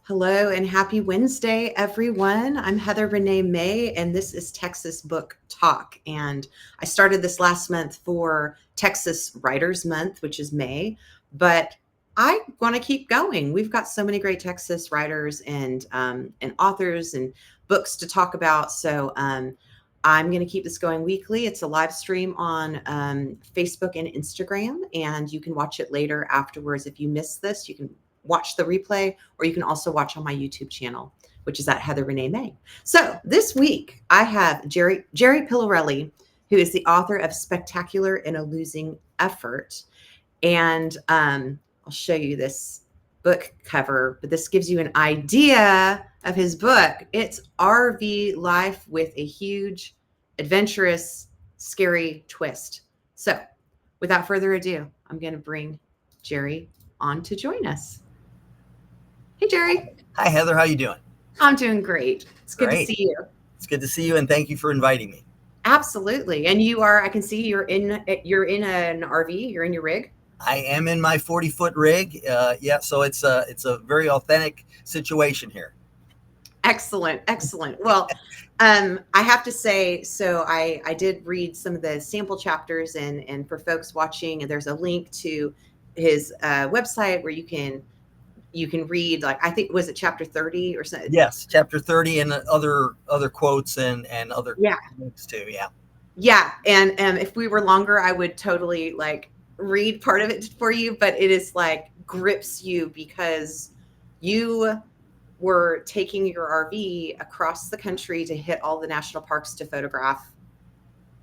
Hello and happy Wednesday, everyone. I'm Heather Renee May, and this is Texas Book Talk. And I started this last month for Texas Writers Month, which is May, but I want to keep going. We've got so many great Texas writers and authors and books to talk about. So I'm going to keep this going weekly. It's a live stream on Facebook and Instagram, and you can watch it later afterwards. If you miss this, you can watch the replay, or you can also watch on my YouTube channel, which is at Heather Renee May. So this week I have Jerry Pillarelli, who is the author of Spectacular in a Losing Effort. And I'll show you this book cover, but this gives you an idea of his book. It's RV life with a huge, adventurous, scary twist. So without further ado, I'm going to bring Jerry on to join us. Hey, Jerry. Hi, Heather. How you doing? I'm doing great. It's good to Great. see you. It's good to see you, and thank you for inviting me. Absolutely. And you are, I can see you're in an RV, you're in your rig. I am in my 40-foot rig. So it's a very authentic situation here. Excellent. Well, I have to say, so I did read some of the sample chapters, and for folks watching, and there's a link to his website where you can read, like, I think, was it chapter 30 or something? Yes, chapter 30 and other quotes and other links too. Yeah. And if we were longer, I would totally like read part of it for you, but it is like grips you because you were taking your RV across the country to hit all the national parks to photograph,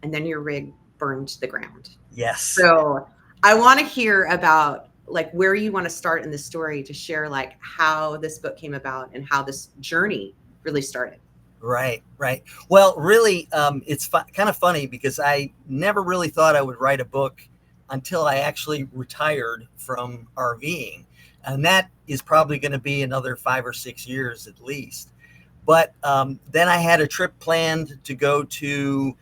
and then your rig burned to the ground. Yes. So I want to hear about like where you want to start in the story to share like how this book came about and how this journey really started. Right. Well, really, it's kind of funny because I never really thought I would write a book until I actually retired from RVing. And that is probably going to be another 5 or 6 years at least. But then I had a trip planned to go to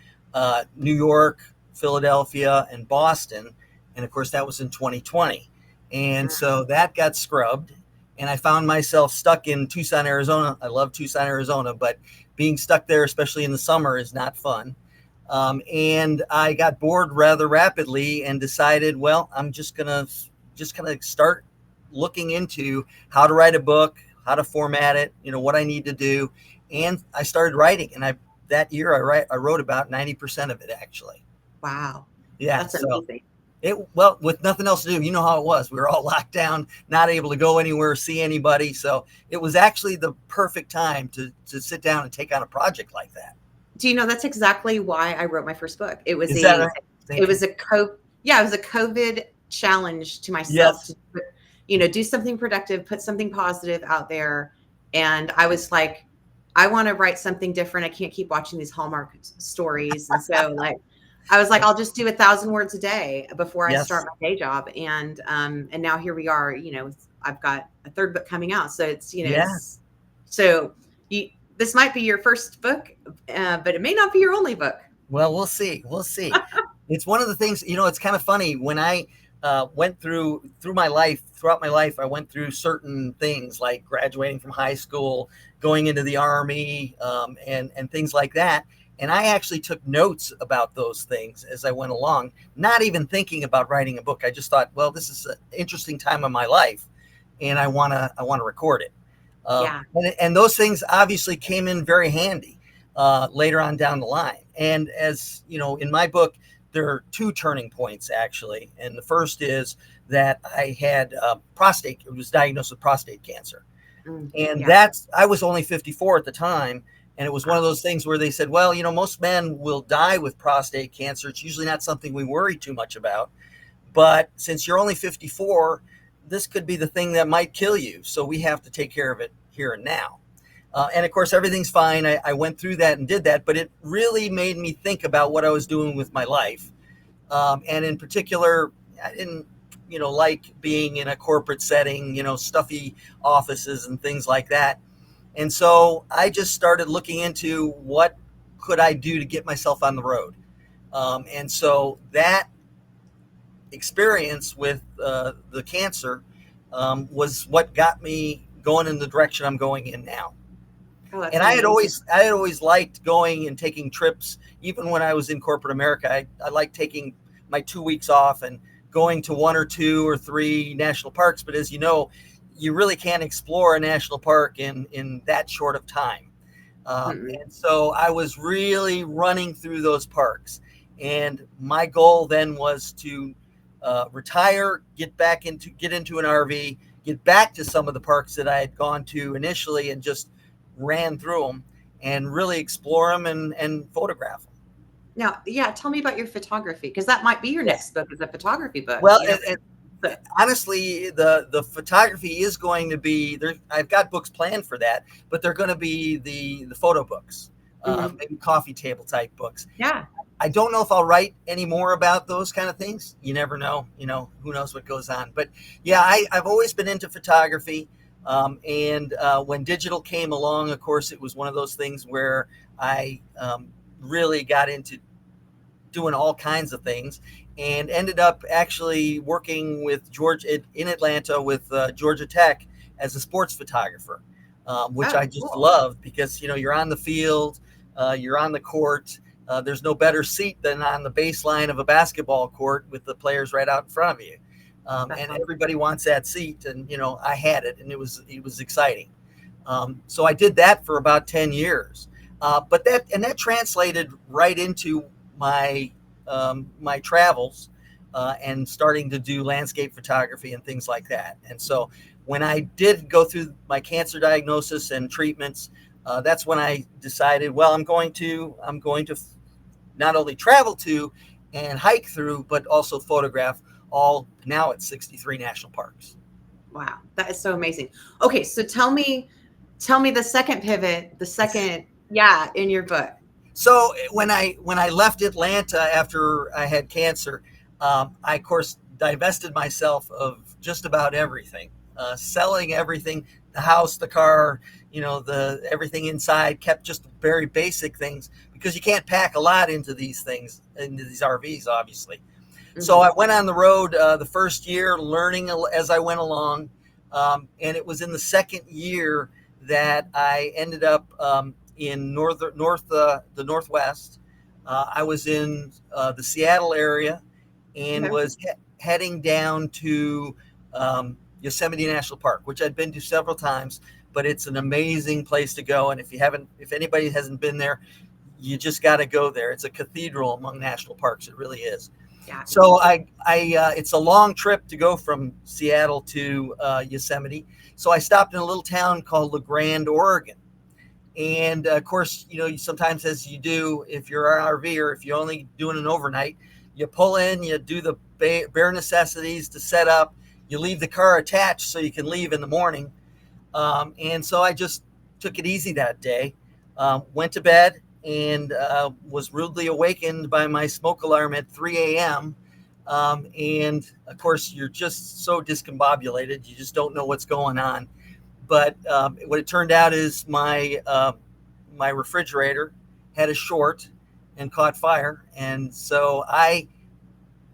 New York, Philadelphia, and Boston. And of course, that was in 2020. And so that got scrubbed, and I found myself stuck in Tucson, Arizona. I love Tucson, Arizona, but being stuck there, especially in the summer, is not fun. And I got bored rather rapidly and decided, well, I'm just gonna start looking into how to write a book, how to format it, what I need to do. And I started writing, and that year I wrote about 90% of it, actually. Wow. Yeah. That's amazing. Well, with nothing else to do, you know how it was. We were all locked down, not able to go anywhere, see anybody. So it was actually the perfect time to sit down and take on a project like that. Do you know, that's exactly why I wrote my first book. It was right? It was a COVID challenge to myself to, do something productive, put something positive out there. And I was like, I want to write something different. I can't keep watching these Hallmark stories. And so I was like, I'll just do 1,000 words a day before I start my day job. And now here we are, I've got a third book coming out. So it's, this might be your first book, but it may not be your only book. Well, we'll see. It's one of the things, it's kind of funny when I went throughout my life, I went through certain things like graduating from high school, going into the Army, and things like that. And I actually took notes about those things as I went along, not even thinking about writing a book. I just thought, well, this is an interesting time of my life, and I want to record it. And those things obviously came in very handy later on down the line. And as you know, in my book, there are 2 turning points actually. And the first is that I had was diagnosed with prostate cancer, and I was only 54 at the time. And it was one of those things where they said, well, most men will die with prostate cancer. It's usually not something we worry too much about. But since you're only 54, this could be the thing that might kill you. So we have to take care of it here and now. And of course, everything's fine. I went through that and did that. But it really made me think about what I was doing with my life. And in particular, I didn't, like being in a corporate setting, stuffy offices and things like that. And so I just started looking into what could I do to get myself on the road. And so that experience with the cancer was what got me going in the direction I'm going in now. Oh, that's And amazing. I had always liked going and taking trips, even when I was in corporate America. I liked taking my 2 weeks off and going to one or two or three national parks. But as you know, you really can't explore a national park in that short of time. Mm-mm. And so I was really running through those parks. And my goal then was to retire, get into an RV, get back to some of the parks that I had gone to initially, and just ran through them and really explore them and photograph them. Now, yeah, tell me about your photography, because that might be your Yeah. next book, is a photography book. Well, You never and so, honestly, the photography is going to be there. I've got books planned for that, but they're going to be the photo books, mhm. maybe coffee table type books. Yeah. I don't know if I'll write any more about those kind of things. You never know. Who knows what goes on. But yeah, I've always been into photography. And when digital came along, of course, it was one of those things where I really got into doing all kinds of things, and ended up actually working with in Atlanta with Georgia Tech as a sports photographer, which Oh, I just cool. loved because you're on the field, you're on the court. There's no better seat than on the baseline of a basketball court with the players right out in front of you, That's and awesome. everybody wants that seat. And I had it, and it was exciting. So I did that for about 10 years, but that translated right into my travels, and starting to do landscape photography and things like that. And so when I did go through my cancer diagnosis and treatments, that's when I decided, well, I'm going to not only travel to and hike through, but also photograph all now at 63 national parks. Wow, that is so amazing. Okay, so tell me the second pivot, the second, yeah, in your book. So when I left Atlanta after I had cancer, I of course divested myself of just about everything, selling everything, the house, the car, the everything inside, kept just very basic things because you can't pack a lot into these things, into these RVs, obviously. So Mhm. I went on the road the first year, learning as I went along, and it was in the second year that I ended up in the Northwest. I was in the Seattle area and Okay. was heading down to Yosemite National Park, which I'd been to several times, but it's an amazing place to go. And if anybody hasn't been there, you just got to go there. It's a cathedral among national parks. It really is. Yeah, it So is. it's a long trip to go from Seattle to Yosemite. So I stopped in a little town called La Grande, Oregon. And of course, you sometimes, as you do, if you're an RV or if you're only doing an overnight, you pull in, you do the bare necessities to set up, you leave the car attached so you can leave in the morning. And so I just took it easy that day, went to bed, and was rudely awakened by my smoke alarm at 3 a.m. And of course, you're just so discombobulated, you just don't know what's going on. But what it turned out is my refrigerator had a short and caught fire, and so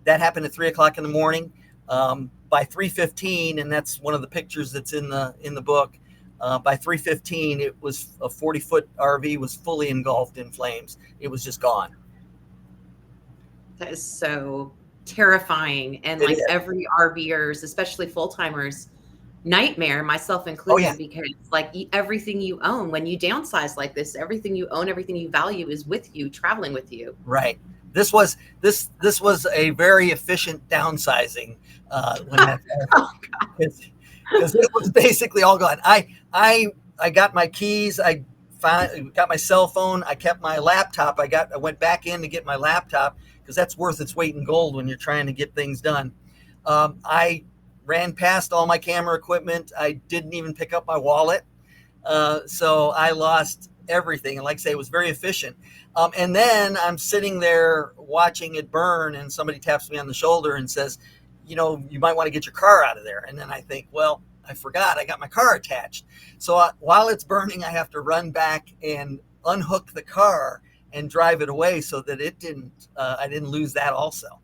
that happened at 3 o'clock in the morning. By 3:15, and that's one of the pictures that's in the book. By 3:15, it was a 40-foot RV was fully engulfed in flames. It was just gone. That is so terrifying, and It like is. every RVers, especially full timers, nightmare, myself Oh yeah, included, because like everything you own, when you downsize like this, everything you own, everything you value is with you, traveling with you. right. This was a very efficient downsizing when that because it was basically all gone. I got my keys. Got my cell phone. I kept my laptop. I went back in to get my laptop because that's worth its weight in gold when you're trying to get things done. I ran past all my camera equipment. I didn't even pick up my wallet. So I lost everything. And like I say, it was very efficient. And then I'm sitting there watching it burn, and somebody taps me on the shoulder and says, you might want to get your car out of there. And then I think, well, I forgot I got my car attached. So while it's burning, I have to run back and unhook the car and drive it away so that I didn't lose that also.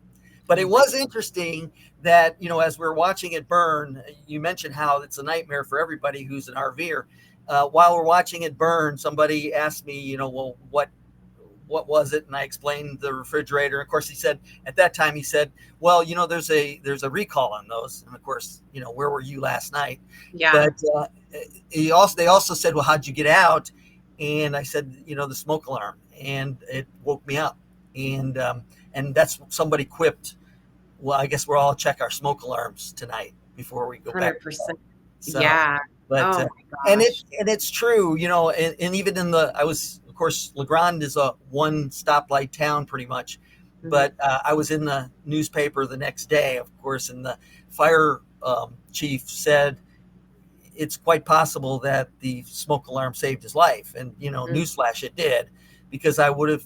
But Oh it my, was interesting that, as we're watching it burn, you mentioned how it's a nightmare for everybody who's an RVer. While we're watching it burn, somebody asked me, well, what was it? And I explained the refrigerator. Of course, he said at that time, he said, well, there's a recall on those. And of course, where were you last night? yeah, But they also said, well, how'd you get out? And I said, the smoke alarm, and it woke me up. And that's somebody quipped, well, I guess we'll all check our smoke alarms tonight before we go back to bed. 100%. So, Yeah. but Oh my and gosh. it's true, and even I was, of course, LeGrand is a one stoplight town pretty much, Mhm. but I was in the newspaper the next day, of course, and the fire chief said it's quite possible that the smoke alarm saved his life, and Mm. newsflash, it did, because I would have.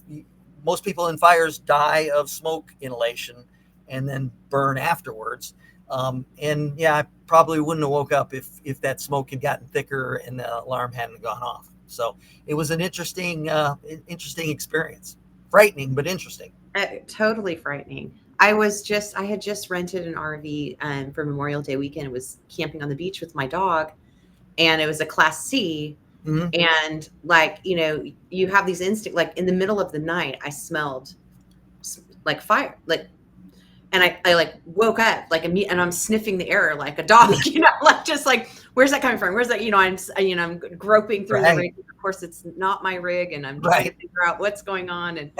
Most people in fires die of smoke inhalation and then burn afterwards. And yeah, I probably wouldn't have woke up if that smoke had gotten thicker and the alarm hadn't gone off. So it was an interesting experience, frightening but interesting. Totally frightening. I had just rented an RV for Memorial Day weekend. Was camping on the beach with my dog, and it was a Class C. Mm-hmm. And like, you have these instinct, like in the middle of the night, I smelled like fire, like, and I like woke up like and I'm sniffing the air like a dog, like just like, where's that coming from? Where's that? I'm groping through the Right, rig. Of course, it's not my rig, and I'm trying to right. figure out what's going on, and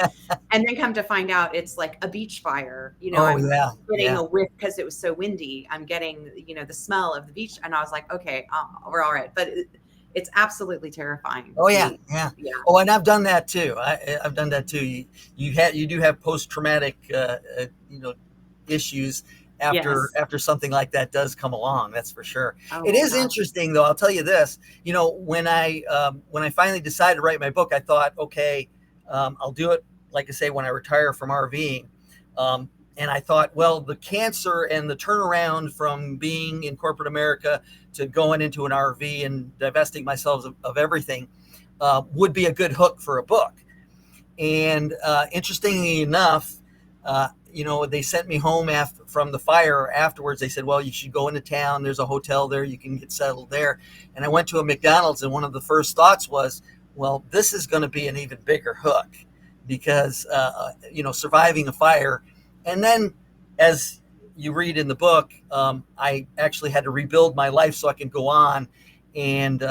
then come to find out it's like a beach fire. Oh I'm yeah, getting yeah. a whiff because it was so windy. I'm getting the smell of the beach, and I was like, okay, we're all right. But it's absolutely terrifying. Oh yeah, yeah. Yeah. Oh, and I've done that too. I've done that too. You do have post traumatic issues after Yes. something like that does come along. That's for sure. Oh It my is gosh. interesting though. I'll tell you this. When I finally decided to write my book, I thought, okay, I'll do it, like I say, when I retire from RVing. And I thought, well, the cancer and the turnaround from being in corporate America to going into an RV and divesting myself of everything would be a good hook for a book. And interestingly enough, they sent me home from the fire afterwards. They said, well, you should go into town. There's a hotel there. You can get settled there. And I went to a McDonald's, and one of the first thoughts was, well, this is going to be an even bigger hook because, surviving a fire. And then, as you read in the book, I actually had to rebuild my life so I can go on and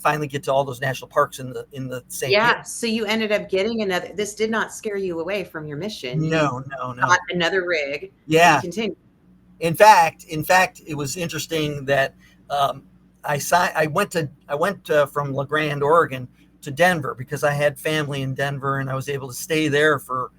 finally get to all those national parks in the same year. Yeah. So you ended up getting another. This did not scare you away from your mission. You No, no, got no. another rig and Yeah. continued. In fact, it was interesting that um, I went from La Grande, Oregon, to Denver because I had family in Denver, and I was able to stay there for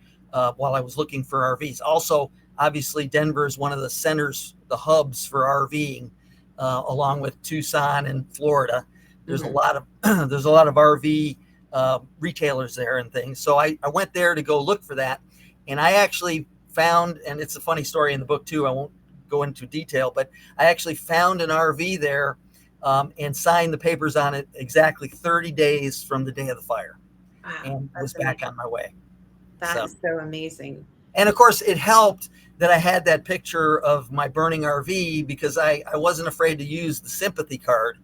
while I was looking for RVs. Also, obviously, Denver is one of the centers, the hubs for RVing, along with Tucson and Florida. There's a Hmm. lot of there's a lot of RV retailers there and things. So I went there to go look for that, and I actually found, and it's a funny story in the book too. I won't go into detail, but I actually found an RV there and signed the papers on it exactly 30 days from the day of the fire, Wow. and was That's back amazing. on my way. That So, is so amazing. and of course, it helped that I had that picture of my burning RV because I wasn't afraid to use the sympathy card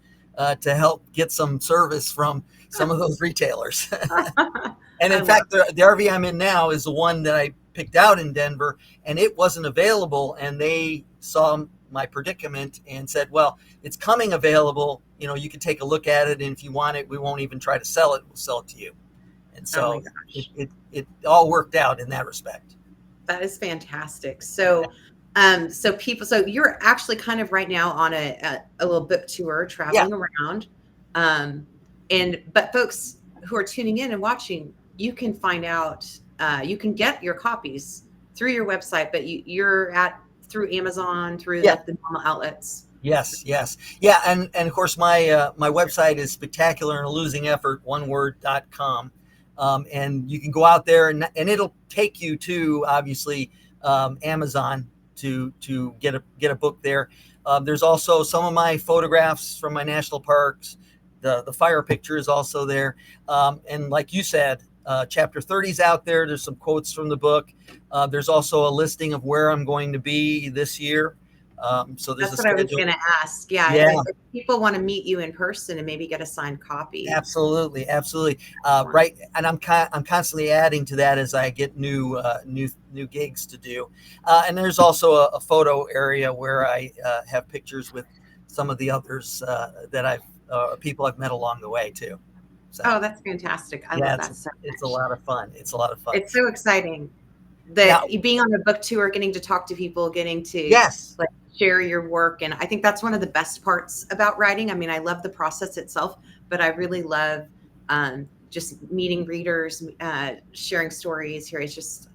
to help get some service from some of those retailers. And I in love fact, the RV I'm in now is the one that I picked out in Denver, and it wasn't available. And they saw my predicament and said, "Well, it's coming available. You can take a look at it, and if you want it, we won't even try to sell it. We'll sell it to you." And Oh my so gosh. it all worked out in that respect. That is fantastic. So, so you're actually kind of right now on a little book tour, Yeah, traveling around. Um, but folks who are tuning in and watching, you can find out, you can get your copies through your website, but you're at through Amazon, through yeah. like the normal outlets. Yes, yes. Yeah, and of course my website is spectacular and a losing effort, one word.com. And you can go out there and it'll take you to obviously Amazon to get a book there. There's also some of my photographs from my national parks. The fire picture is also there. And like you said, Chapter 30 is out there. There's some quotes from the book. There's also a listing of where I'm going to be this year. So there's a That's what I was schedule. going to ask. Yeah, Yeah, if people want to meet you in person and maybe get a signed copy. absolutely, absolutely. Right, and I'm constantly adding to that as I get new gigs to do. And there's also a photo area where I have pictures with some of the others that people I've met along the way too. Oh, So that's fantastic. I yeah, love that so it's a much. lot of fun. It's a lot of fun. It's so exciting Now, that being on a book tour, getting to talk to people, getting to yes, like share your work. And I think that's one of the best parts about writing. I mean, I love the process itself, but I really love just meeting readers, sharing stories here. It's just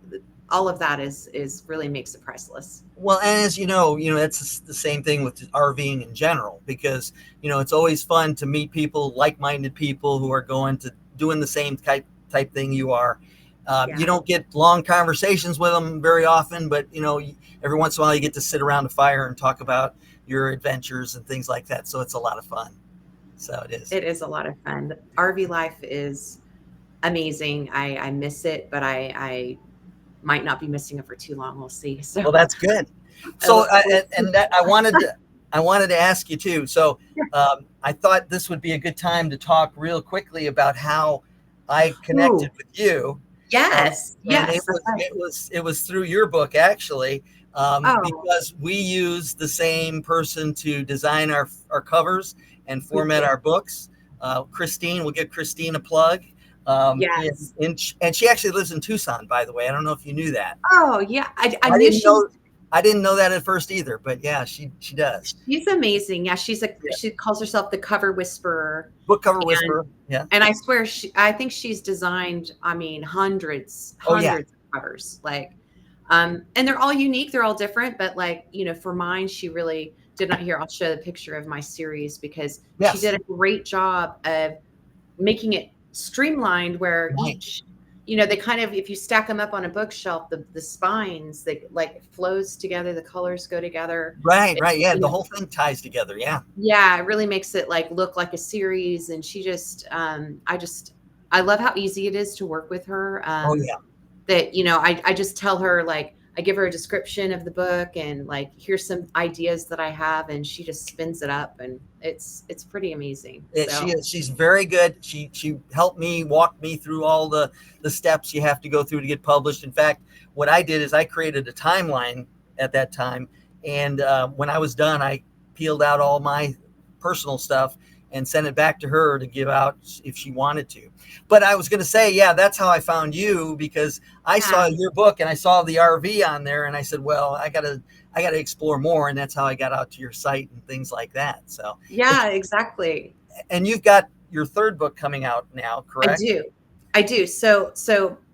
all of that is really makes it priceless. well, and as that's the same thing with RVing in general, because it's always fun to meet people, like-minded people who are going to doing the same type thing you are. You Yeah. don't get long conversations with them very often, but every once in a while you get to sit around a fire and talk about your adventures and things like that. So it's a lot of fun. So it is. It is a lot of fun. RV life is amazing. I miss it, but I might not be missing it for too long. We'll see. So Well, that's good. So, and that I wanted to ask you too. So, I thought this would be a good time to talk real quickly about how I connected Ooh, with you. yes, And yes, that's right. it was through your book actually, Oh, because we use the same person to design our covers and we format did. our books. Christine, we'll give Christine a plug. Yes. And she actually lives in Tucson, by the way. I don't know if you knew that. Oh, yeah. I I knew didn't she know. I didn't know that at first either, but yeah, she does. she's amazing. Yeah, Yeah. she calls herself the cover whisperer. Book cover And whisperer. Yeah. and I swear I think she's designed, I mean, Oh yeah. hundreds of covers. Like and they're all unique, they're all different, but like, for mine, she really did not here. I'll show the picture of my series because she Yes. did a great job of making it streamlined where Right. each they kind of, if you stack them up on a bookshelf, the spines, they like it flows together, the colors go together. Right. it, Right. Yeah. you The know whole thing ties together. Yeah. yeah, it really makes it like look like a series. And she just I love how easy it is to work with her. Oh yeah. That I just tell her, like, I give her a description of the book and like here's some ideas that I have, and she just spins it up, and it's pretty amazing. She So is. She's very good. She helped me walk me through all the steps you have to go through to get published. In fact, what I did is I created a timeline at that time, and when I was done, I peeled out all my personal stuff and sent it back to her to give out if she wanted to. But I was going to say, yeah, that's how I found you, because I saw yeah, your book and I saw the RV on there, and I said, well, I gotta explore more, and that's how I got out to your site and things like that. So yeah, exactly. and you've got your third book coming out now, I correct? do. I do. So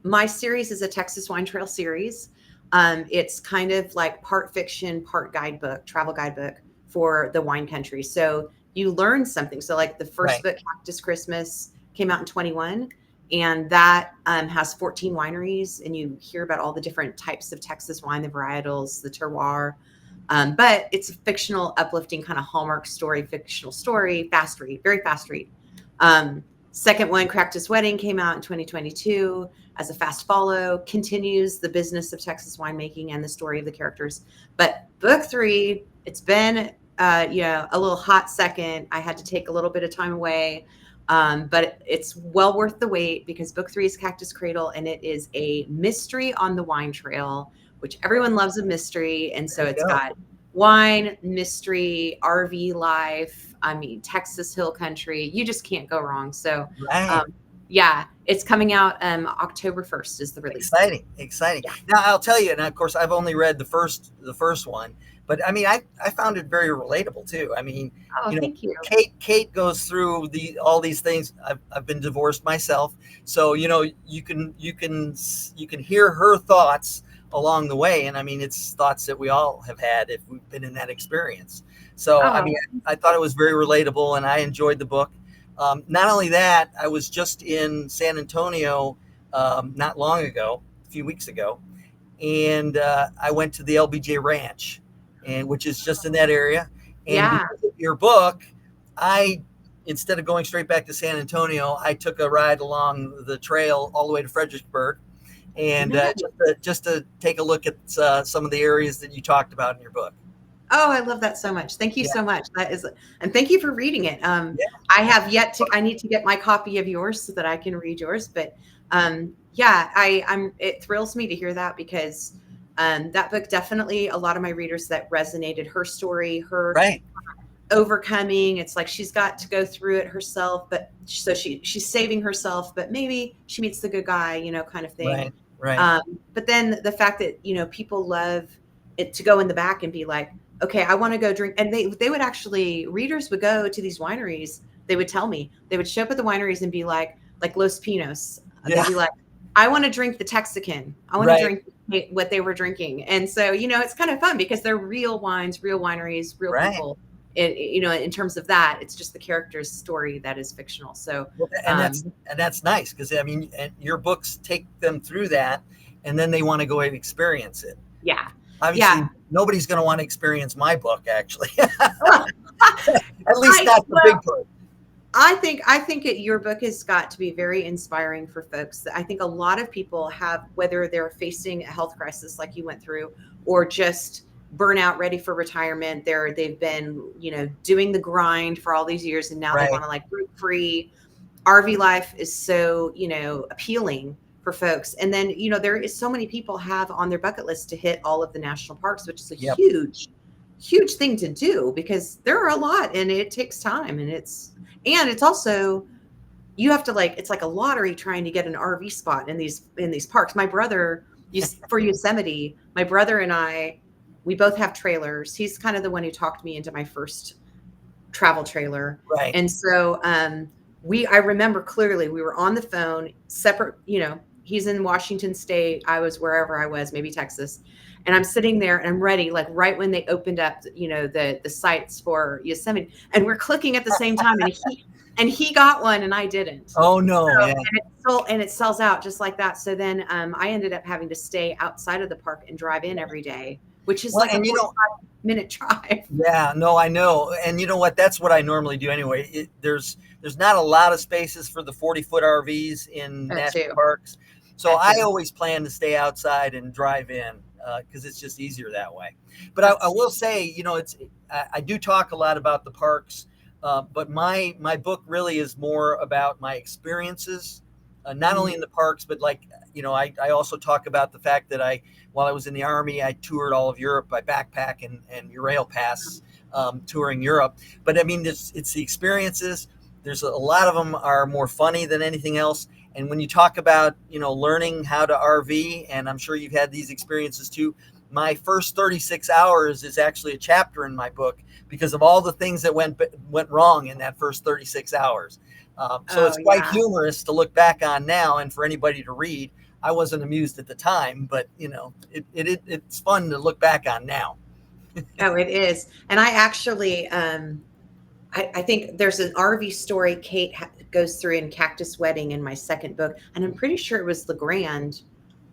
my series is a Texas Wine Trail series. It's kind of like part fiction, part guidebook, travel guidebook for the wine country. So you learn something. So like the first Right. book, Cactus Christmas, came out in 21, and that has 14 wineries, and you hear about all the different types of Texas wine, the varietals, the terroir. But it's a fictional, uplifting kind of Hallmark story, fictional story, fast read, very fast read. Um, Second one, Cracked His Wedding, came out in 2022 as a fast follow, continues the business of Texas winemaking and the story of the characters. But book three, it's been a little hot second. I had to take a little bit of time away. But it's well worth the wait because book three is Cactus Cradle, and it is a mystery on the wine trail, which everyone loves a mystery. And so There you it's go. got wine, mystery, RV life. I mean, Texas Hill Country. You just can't go wrong. So, Right. um, yeah, it's coming out October 1st is the release date. Exciting. Exciting. Yeah. Now I'll tell you, and of course I've only read the first one, but I mean I found it very relatable too. I mean, Oh, thank you. Kate goes through all these things. I've been divorced myself, so you can hear her thoughts along the way, and I mean it's thoughts that we all have had if we've been in that experience. So I Oh, mean I thought it was very relatable, and I enjoyed the book. Not only that, I was just in San Antonio not long ago, a few weeks ago, and I went to the LBJ Ranch, and which is just in that area. And yeah. because of your book, I instead of going straight back to San Antonio, I took a ride along the trail all the way to Fredericksburg, and Nice. just to take a look at some of the areas that you talked about in your book. Oh, I love that so much. Thank you Yeah, so much. That is, and thank you for reading it. yeah, I have yet to, I need to get my copy of yours so that I can read yours. But yeah, it thrills me to hear that because that book definitely a lot of my readers that resonated her story, her right, overcoming. It's like she's got to go through it herself, but so she's saving herself, but maybe she meets the good guy, kind of thing. right, right. But then the fact that people love it to go in the back and be like, okay, I want to go drink, and they would actually readers would go to these wineries. They would tell me they would show up at the wineries and be like Los Pinos. They'd Yeah, be like, I want to drink the Texican. I want to right, drink what they were drinking, and so it's kind of fun because they're real wines, real wineries, real right. people in terms of that. It's just the character's story that is fictional. So Well, and that's nice because I mean, and your books take them through that, and then they want to go and experience it. yeah, Obviously, yeah. nobody's going to want to experience my book, actually. Well, At least that's the big part. I think your book has got to be very inspiring for folks. I think a lot of people have, whether they're facing a health crisis like you went through, or just burnout, ready for retirement. They've been, doing the grind for all these years, and now they Right, want to like break free. RV life is so, appealing for folks. And then, there is so many people have on their bucket list to hit all of the national parks, which is a yep, huge, huge thing to do because there are a lot and it takes time and it's also you have to it's like a lottery trying to get an RV spot in these parks. My brother for Yosemite, my brother and I, we both have trailers. He's kind of the one who talked me into my first travel trailer. right. And so I remember clearly we were on the phone separate, he's in Washington State, I was wherever I was, maybe Texas. And I'm sitting there and I'm ready, like right when they opened up, the sites for Yosemite, and we're clicking at the same time. And he got one and I didn't. Oh no, So, yeah. and it sells out just like that. So then I ended up having to stay outside of the park and drive in every day, which is Well, like a and 45-minute drive. yeah, no, I know, and you know what? That's what I normally do anyway. There's not a lot of spaces for the 40-foot RVs in That national too. parks, so That I too. always plan to stay outside and drive in because it's just easier that way. But I That's will say, I do talk a lot about the parks, but my book really is more about my experiences, not only in the parks, but I also talk about the fact that while I was in the Army, I toured all of Europe by backpack and Eurail Pass, touring Europe. But I mean, it's the experiences. There's a lot of them are more funny than anything else. And when you talk about, learning how to RV, and I'm sure you've had these experiences too, my first 36 hours is actually a chapter in my book because of all the things that went wrong in that first 36 hours. So Oh it's quite yeah. humorous to look back on now and for anybody to read. I wasn't amused at the time, but it's fun to look back on now. Oh, it is. And I actually, I think there's an RV story Kate goes through in Cactus Wedding in my second book, and I'm pretty sure it was LeGrand,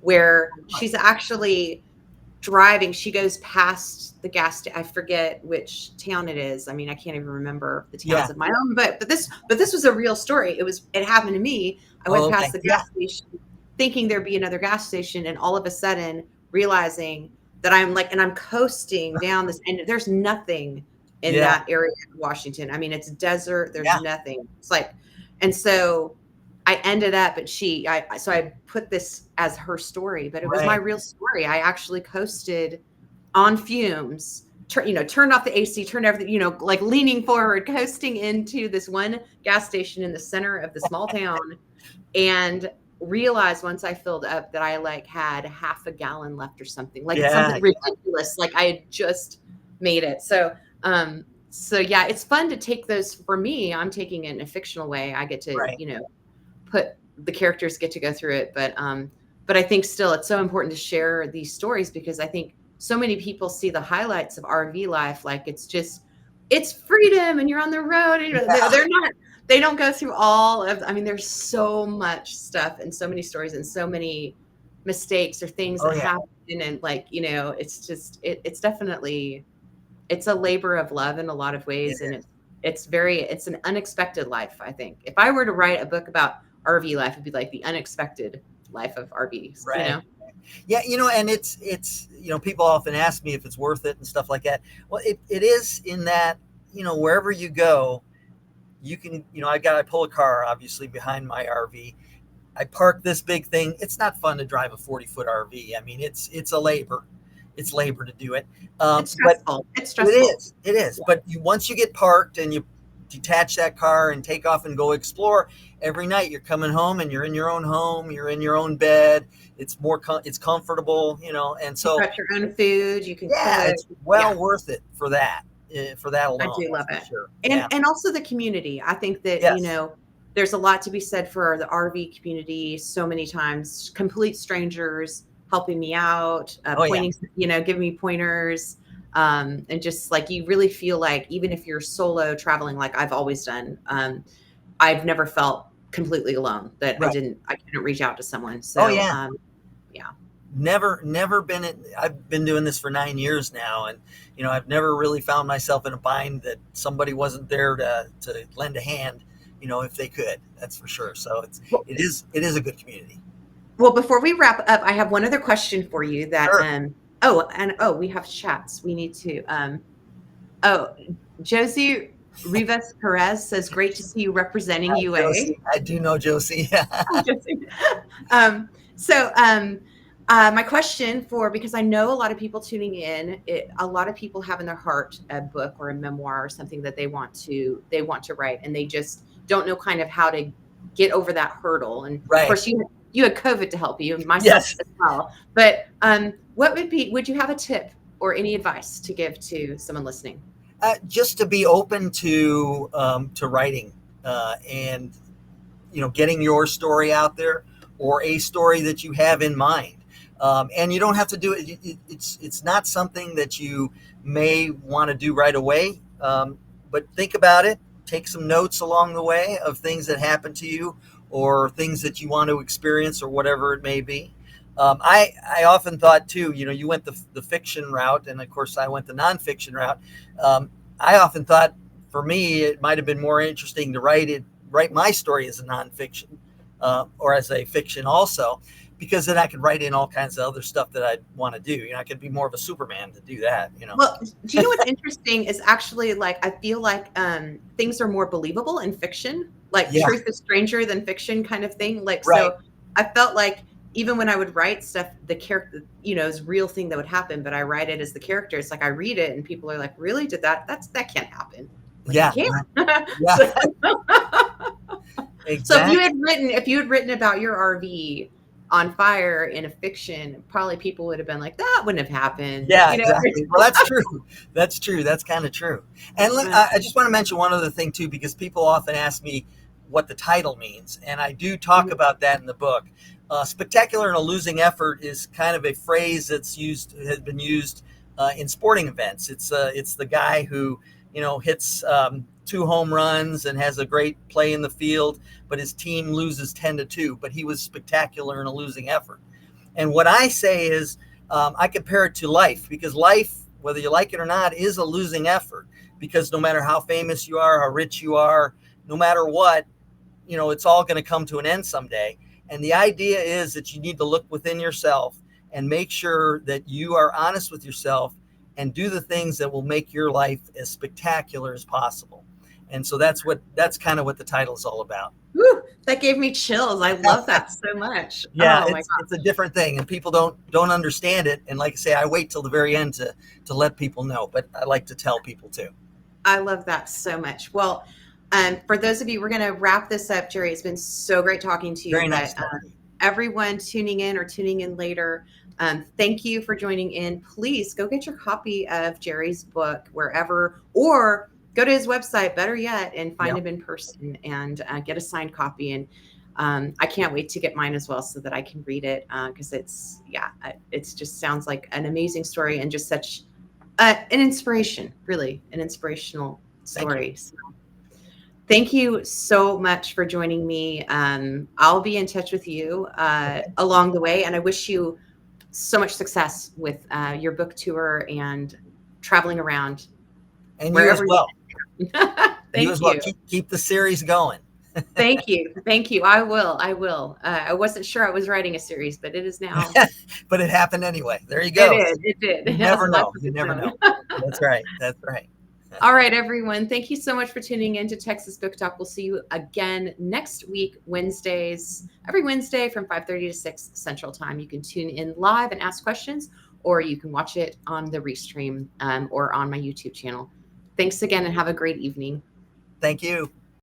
where she's actually driving. She goes past the I forget which town it is. I mean, I can't even remember the Yeah. towns of my own, but this was a real story. It happened to me. I Oh, went okay. past the Yeah. gas station thinking there'd be another gas station, and all of a sudden realizing that I'm coasting down this, and there's nothing in Yeah. that area of Washington. I mean, it's desert, there's Yeah. nothing. It's like, and so I ended up, and so I put this as her story, but it was my Right. real story. I actually coasted on fumes, turned off the AC, turned everything, like leaning forward, coasting into this one gas station in the center of the small town, and realized once I filled up that I had half a gallon left or something, like it's Yeah. something ridiculous. Like I had just made it. So yeah, it's fun to take those. For me, I'm taking it in a fictional way. I get to, Right. put the characters get to go through it. But I think still it's so important to share these stories because I think so many people see the highlights of RV life. Like it's freedom and you're on the road and Yeah. they're not, they don't go through all of, I mean, there's so much stuff and so many stories and so many mistakes or things Oh that yeah. happen. And it's just, it's definitely, it's a labor of love in a lot of It ways. And is. It's an unexpected life, I think. If I were to write a book about RV life, it'd be like the unexpected life of RVs, you Right. know? Yeah, and it's people often ask me if it's worth it and stuff like that. Well, it is, in that, wherever you go, you can, I pull a car obviously behind my RV. I park this big thing. It's not fun to drive a 40-foot RV. I mean, it's a labor. It's labor to do it. It's But stressful. It's it stressful. is. It is. Yeah. But once you get parked and you detach that car and take off and go explore, every night you're coming home and you're in your own home. You're in your own bed. It's it's comfortable, and You've so got your own food, you can yeah, cook. it's Yeah. well worth it for that I alone. do That's love for it. sure. And Yeah. also the community. I think that, Yes. there's a lot to be said for the RV community. So many times, complete strangers helping me out, Oh yeah. pointing, giving me pointers. And just like you really feel like even if you're solo traveling, like I've always done, I've never felt completely alone that Right. I couldn't reach out to someone. Oh So, yeah. yeah. Never been in. I've been doing this for 9 years now, and I've never really found myself in a bind that somebody wasn't there to lend a hand, if they could. That's for sure. So it is a good community. Well, before we wrap up, I have one other question for you that Sure. we have chats. We need to oh, Josie Rivas Perez says great to see you representing Hi, UA. Josie. I do know Josie. Hi, Josie. So my question because I know a lot of people tuning in, a lot of people have in their heart a book or a memoir or something that they want to write, and they just don't know kind of how to get over that hurdle. And of Right. course, you had COVID to help you, and myself Yes. as well. But would you have a tip or any advice to give to someone listening? Just to be open to writing, and getting your story out there, or a story that you have in mind. And you don't have to do it. It's not something that you may want to do right away. But think about it. Take some notes along the way of things that happen to you, or things that you want to experience, or whatever it may be. I often thought too, you went the fiction route, and of course I went the nonfiction route. I often thought, for me, it might have been more interesting to write my story as a nonfiction, or as a fiction also, because then I could write in all kinds of other stuff that I'd want to do. I could be more of a Superman to do that. Well, do you know what's interesting is actually like I feel like things are more believable in fiction, like Yeah. truth is stranger than fiction kind of thing. Like Right. so I felt like even when I would write stuff, the character, is a real thing that would happen, but I write it as the character. It's like I read it and people are like, really? That can't happen. Like it Yeah. can't. Yeah. So, so Exactly. if you had written about your RV on fire in a fiction, probably people would have been like, that wouldn't have happened. Yeah, exactly. Well, that's true. That's true. That's kind of true. And I just want to mention one other thing too, because people often ask me what the title means, and I do talk about that in the book. Spectacular and a losing effort is kind of a phrase has been used in sporting events. It's the guy who hits 2 home runs and has a great play in the field, but his team loses 10-2. But he was spectacular in a losing effort. And what I say is, I compare it to life, because life, whether you like it or not, is a losing effort. Because no matter how famous you are, how rich you are, no matter what, it's all going to come to an end someday. And the idea is that you need to look within yourself and make sure that you are honest with yourself and do the things that will make your life as spectacular as possible. And so that's kind of what the title is all about. Whew, that gave me chills. I love that so much. Yeah, Oh my it's a different thing, and people don't understand it. And like I say, I wait till the very end to let people know, but I like to tell people too. I love that so much. Well, for those of you, we're going to wrap this up. Jerry, it's been so great talking to you. Very nice talking to you. Everyone tuning in or tuning in later, thank you for joining in. Please go get your copy of Jerry's book wherever, or go to his website, better yet, and find him in person and get a signed copy. And I can't wait to get mine as well so that I can read it, because it just sounds like an amazing story and just such an inspiration, really, an inspirational story. So, thank you so much for joining me. I'll be in touch with you along the way, and I wish you so much success with your book tour and traveling around. And you as well. You Thank as well. you. Keep the series going. Thank you. Thank you. I will. I will. I wasn't sure I was writing a series, but it is now. But it happened anyway. There you It go. is. It did. You It has never a life know. of You its never own. know. That's right. That's right. All right, everyone. Thank you so much for tuning in to Texas Book Talk. We'll see you again next week, Wednesdays, every Wednesday from 5:30 to 6 Central Time. You can tune in live and ask questions, or you can watch it on the restream or on my YouTube channel. Thanks again and have a great evening. Thank you.